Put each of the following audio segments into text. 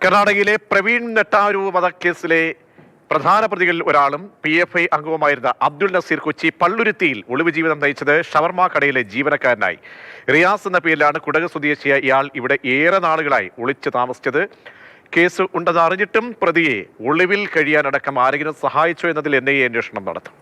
കർണാടകയിലെ പ്രവീൺ നെട്ടാരു വധക്കേസിലെ പ്രധാന പ്രതികളിൽ ഒരാളും PFI അംഗവുമായിരുന്ന അബ്ദുൾ നസീർ കൊച്ചി പള്ളുരുത്തിയിൽ ഒളിവ് ജീവിതം നയിച്ചത് ഷവർമ കടയിലെ ജീവനക്കാരനായി. റിയാസ് എന്ന പേരിലാണ് കുടക് സ്വദേശിയായ ഇയാൾ ഇവിടെ ഏറെ നാളുകളായി ഒളിച്ചു താമസിച്ചത്. കേസ് ഉണ്ടെന്ന് അറിഞ്ഞിട്ടും പ്രതിയെ ഒളിവിൽ കഴിയാനടക്കം ആരെങ്കിലും സഹായിച്ചോ എന്നതിൽ NIA അന്വേഷണം നടത്തും.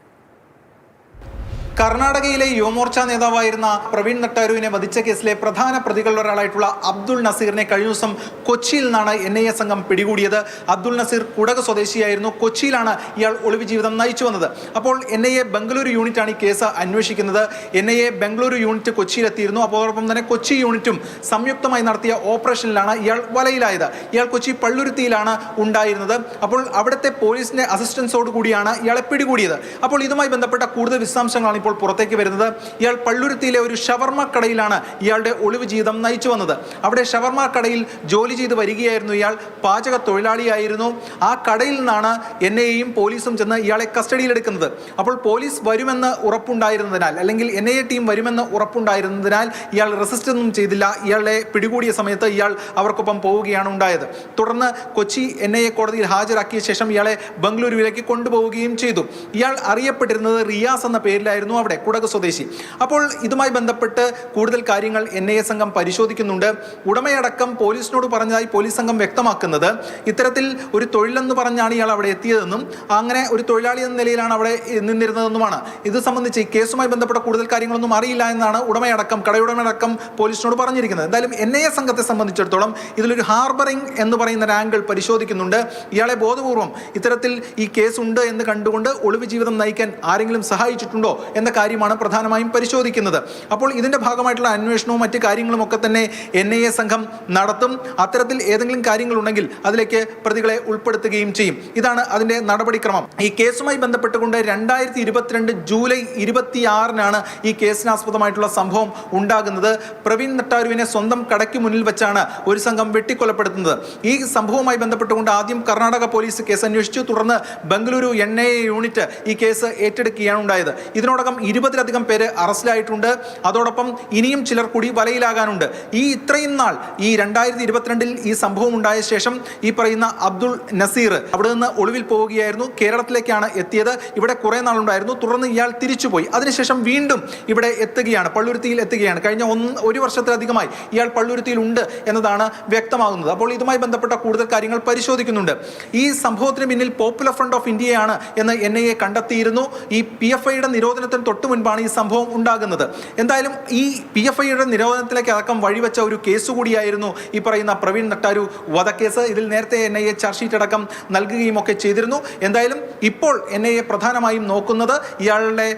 കർണാടകയിലെ യുവമോർച്ച നേതാവായിരുന്ന പ്രവീൺ നെട്ടാരുവിനെ വധിച്ച കേസിലെ പ്രധാന പ്രതികളിൽ ഒരാളായിട്ടുള്ള അബ്ദുൾ നസീറിനെ കഴിഞ്ഞ ദിവസം കൊച്ചിയിൽ നിന്നാണ് NIA സംഘം പിടികൂടിയത്. അബ്ദുൾ നസീർ കുടക് സ്വദേശിയായിരുന്നു. കൊച്ചിയിലാണ് ഇയാൾ ഒളിവ് ജീവിതം നയിച്ചു വന്നത്. അപ്പോൾ NIA ബംഗളൂരു യൂണിറ്റാണ് ഈ കേസ് അന്വേഷിക്കുന്നത്. NIA ബംഗളൂരു യൂണിറ്റ് കൊച്ചിയിലെത്തിയിരുന്നു. അതോടൊപ്പം തന്നെ കൊച്ചി യൂണിറ്റും സംയുക്തമായി നടത്തിയ ഓപ്പറേഷനിലാണ് ഇയാൾ വലയിലായത്. ഇയാൾ കൊച്ചി പള്ളുരുത്തിയിലാണ് ഉണ്ടായിരുന്നത്. അപ്പോൾ അവിടുത്തെ പോലീസിന്റെ അസിസ്റ്റൻസോട് കൂടിയാണ് ഇയാളെ പിടികൂടിയത്. അപ്പോൾ ഇതുമായി ബന്ധപ്പെട്ട കൂടുതൽ വിശദാംശങ്ങളാണ് ഇപ്പോൾ പുറത്തേക്ക് വരുന്നത്. ഇയാൾ പള്ളുരുത്തിയിലെ ഒരു ഷവർമ കടയിലാണ് ഇയാളുടെ ഒളിവ് ജീവിതം നയിച്ചു വന്നത്. അവിടെ ഷവർമ കടയിൽ ജോലി ചെയ്ത് വരികയായിരുന്നു ഇയാൾ. പാചക തൊഴിലാളിയായിരുന്നു. ആ കടയിൽ നിന്നാണ് NIAയും പോലീസും ചെന്ന് ഇയാളെ കസ്റ്റഡിയിലെടുക്കുന്നത്. അപ്പോൾ പോലീസ് വരുമെന്ന് ഉറപ്പുണ്ടായിരുന്നതിനാൽ, അല്ലെങ്കിൽ NIA ടീം വരുമെന്ന് ഉറപ്പുണ്ടായിരുന്നതിനാൽ ഇയാൾ റെസിസ്റ്റ് ഒന്നും ചെയ്തില്ല. ഇയാളെ പിടികൂടിയ സമയത്ത് ഇയാൾ അവർക്കൊപ്പം പോവുകയാണ് ഉണ്ടായത്. തുടർന്ന് കൊച്ചി NIA കോടതിയിൽ ഹാജരാക്കിയ ശേഷം ഇയാളെ ബംഗളൂരുവിലേക്ക് കൊണ്ടുപോവുകയും ചെയ്തു. ഇയാൾ അറിയപ്പെട്ടിരുന്നത് റിയാസ് എന്ന പേരിലായിരുന്നു, അവിടെ കുടക് സ്വദേശി. അപ്പോൾ ഇതുമായി ബന്ധപ്പെട്ട് കൂടുതൽ കാര്യങ്ങൾ NIA സംഘം പരിശോധിക്കുന്നുണ്ട്. ഉടമയടക്കം പോലീസിനോട് പറഞ്ഞതായി പോലീസ് സംഘം വ്യക്തമാക്കുന്നത് ഇത്തരത്തിൽ ഒരു തൊഴിലെന്ന് പറഞ്ഞാണ് ഇയാൾ അവിടെ എത്തിയതെന്നും അങ്ങനെ ഒരു തൊഴിലാളി എന്ന നിലയിലാണ് അവിടെ നിന്നിരുന്നതെന്നുമാണ്. ഇത് സംബന്ധിച്ച് ഈ കേസുമായി ബന്ധപ്പെട്ട കൂടുതൽ കാര്യങ്ങളൊന്നും അറിയില്ല എന്നാണ് ഉടമയടക്കം, കടയുടമയടക്കം പോലീസിനോട് പറഞ്ഞിരിക്കുന്നത്. എന്തായാലും NIA സംഘത്തെ സംബന്ധിച്ചിടത്തോളം ഇതിലൊരു ഹാർബറിംഗ് എന്ന് പറയുന്ന ഒരു ആംഗിൾ പരിശോധിക്കുന്നുണ്ട്. ഇയാളെ ബോധപൂർവം ഇത്തരത്തിൽ ഈ കേസുണ്ട് എന്ന് കണ്ടുകൊണ്ട് ഒളിവ് ജീവിതം നയിക്കാൻ ആരെങ്കിലും സഹായിച്ചിട്ടുണ്ടോ എന്ന കാര്യമാണ് പ്രധാനമായും പരിശോധിക്കുന്നത്. അപ്പോൾ ഇതിന്റെ ഭാഗമായിട്ടുള്ള അന്വേഷണവും മറ്റു കാര്യങ്ങളും ഒക്കെ തന്നെ NIA സംഘം നടത്തും. അത്തരത്തിൽ ഏതെങ്കിലും കാര്യങ്ങളുണ്ടെങ്കിൽ അതിലേക്ക് പ്രതികളെ ഉൾപ്പെടുത്തുകയും ചെയ്യും. ഇതാണ് അതിന്റെ നടപടിക്രമം. ഈ കേസുമായി ബന്ധപ്പെട്ടുകൊണ്ട് 2022 ജൂലൈ 26-നാണ് ഈ കേസിനാസ്പദമായിട്ടുള്ള സംഭവം ഉണ്ടാകുന്നത്. പ്രവീൺ നെട്ടാരുവിനെ സ്വന്തം കടയ്ക്ക് മുന്നിൽ വെച്ചാണ് ഒരു സംഘം വെട്ടിക്കൊലപ്പെടുത്തുന്നത്. ഈ സംഭവവുമായി ബന്ധപ്പെട്ടുകൊണ്ട് ആദ്യം കർണാടക പോലീസ് കേസ് അന്വേഷിച്ചു. തുടർന്ന് ബംഗളൂരു NIA യൂണിറ്റ് ഈ കേസ് ഏറ്റെടുക്കുകയാണ് ഉണ്ടായത്. ഇതിനോടകം 20-ലധികം പേര് അറസ്റ്റിലായിട്ടുണ്ട്. അതോടൊപ്പം ഇനിയും ചിലർ കൂടി വലയിലാകാനുണ്ട്. ഇത്രയും നാൾ ഈ 2022-ൽ ഈ സംഭവം ഉണ്ടായ ശേഷം ഈ പറയുന്ന അബ്ദുൾ നസീർ അവിടെ നിന്ന് ഒളിവിൽ പോവുകയായിരുന്നു. കേരളത്തിലേക്കാണ് എത്തിയത്. ഇവിടെ കുറെ നാളുണ്ടായിരുന്നു. തുടർന്ന് ഇയാൾ തിരിച്ചുപോയി. അതിനുശേഷം വീണ്ടും ഇവിടെ എത്തുകയാണ്, പള്ളുരുത്തിയിൽ എത്തുകയാണ്. കഴിഞ്ഞ ഒരു വർഷത്തിലധികമായി ഇയാൾ പള്ളുരുത്തിയിൽ ഉണ്ട് എന്നതാണ് വ്യക്തമാകുന്നത്. അപ്പോൾ ഇതുമായി ബന്ധപ്പെട്ട കൂടുതൽ കാര്യങ്ങൾ പരിശോധിക്കുന്നുണ്ട്. ഈ സംഭവത്തിന് പിന്നിൽ പോപ്പുലർ ഫ്രണ്ട് ഓഫ് ഇന്ത്യയാണ് എന്ന് NIA കണ്ടെത്തിയിരുന്നു. ഈ PFIയുടെ നിരോധനത്തിന് തൊട്ടു മുൻപാണ് ഈ സംഭവം ഉണ്ടാകുന്നത്. എന്തായാലും ഈ PFIയുടെ നിരോധനത്തിലേക്ക് അടക്കം വഴിവെച്ച ഒരു കേസ് കൂടിയായിരുന്നു ഈ പറയുന്ന പ്രവീൺ നെട്ടാരു വധക്കേസ്. ഇതിൽ നേരത്തെ NIA ചാർജ് ഷീറ്റ് അടക്കം നൽകുകയും ഒക്കെ ചെയ്തിരുന്നു. എന്തായാലും ഇപ്പോൾ NIA പ്രധാനമായും നോക്കുന്നത് ഇയാളെ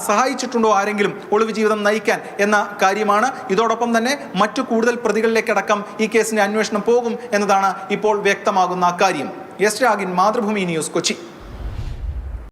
സഹായിച്ചിട്ടുണ്ടോ ആരെങ്കിലും ഒളിവ് ജീവിതം നയിക്കാൻ എന്ന കാര്യമാണ്. ഇതോടൊപ്പം തന്നെ മറ്റു കൂടുതൽ പ്രതികളിലേക്കടക്കം ഈ കേസിന്റെ അന്വേഷണം പോകും എന്നതാണ് ഇപ്പോൾ വ്യക്തമാകുന്ന കാര്യം. എസ് രാഗിൻ, മാതൃഭൂമി ന്യൂസ്, കൊച്ചി.